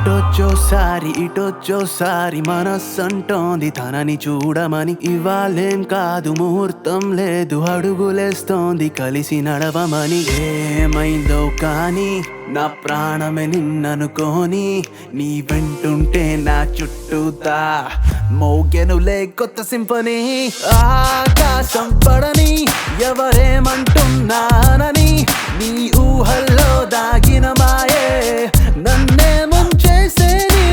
అటొచ్చోసారి ఇటొచ్చోసారి మనస్సంటోంది తనని చూడమని. ఇవాళేం కాదు ముహూర్తం లేదు, అడుగులేస్తోంది కలిసి నడవమని. ఏమైందో కానీ నా ప్రాణమే నిన్ననుకోని, నీ వెంటుంటే నా చుట్టూతా మోగెనులే కొత్త సింఫనీ. ఆకాశం పడని ఎవరేమంటున్నానని, నీ ఊహల్లో దాగిన మాయే నన్నే ముంచేసే. నీ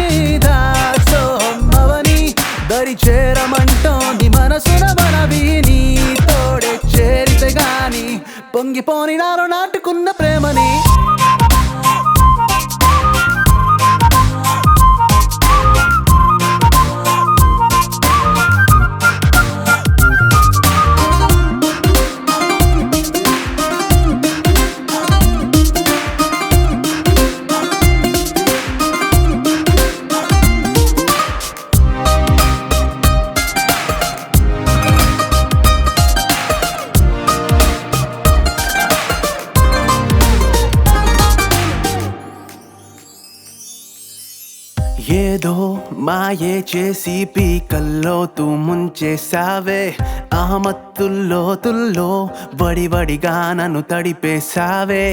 దాసోహమవని దరి చేరమంటోంది మనసున మనవి. నీ తోడే చేరితే గాని పొంగిపోని నాలో నాటుకున్న ప్రేమని. ఏదో మాయే చేసి పీకల్లోతూ ముంచేసావే. ఆ మత్తుల్లోతుల్లో వడివడిగా నన్ను తడిపేసావే.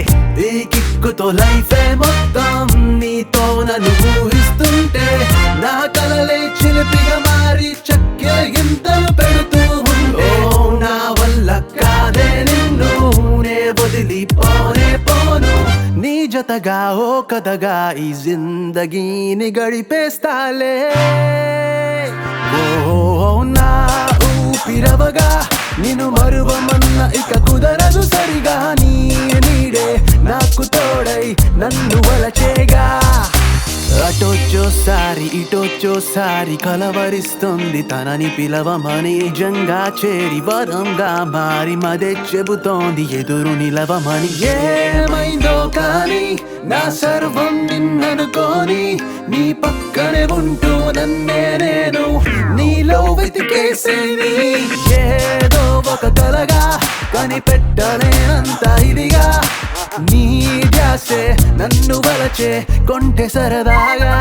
ఈ కిక్కుతో లైఫే మొత్తం నీతో నన్ను ఊహిస్తుంటే, నా కలలే చిలిపిగా మారి చక్కెర గింతలు పెడుతూ ఉంటే, నా వల్ల కాదే నిన్ను నే వదిలిపోనే పోను. నీ జతగా ఓ కథగా ఈ జిందగీని గడిపేస్తాలే. ఓ నా ఊపిరవగా నిన్ను మరువమన్న ఇక కుదరదు సరిగా. నీ నీడే నాకు తోడై నన్ను వలచేగా. అటొచ్చోసారి ఇటొచ్చోసారి కలవరిస్తుంది తనని పిలవమని. నిజంగా చేరి వరంగా మారి మదే చెబుతోంది ఎదురు నిలవమని. ఏమైందో కానీ నా సర్వం నిన్ననుకోని, నీ పక్కనే ఉంటూ నన్నే నేను నీలో వెతికేసేని. ఏదో ఒక కలగా కనిపెట్టలేనంత ఇదిగా, నీ ధ్యాసే నన్ను వలచే కొంటె సరదాగా.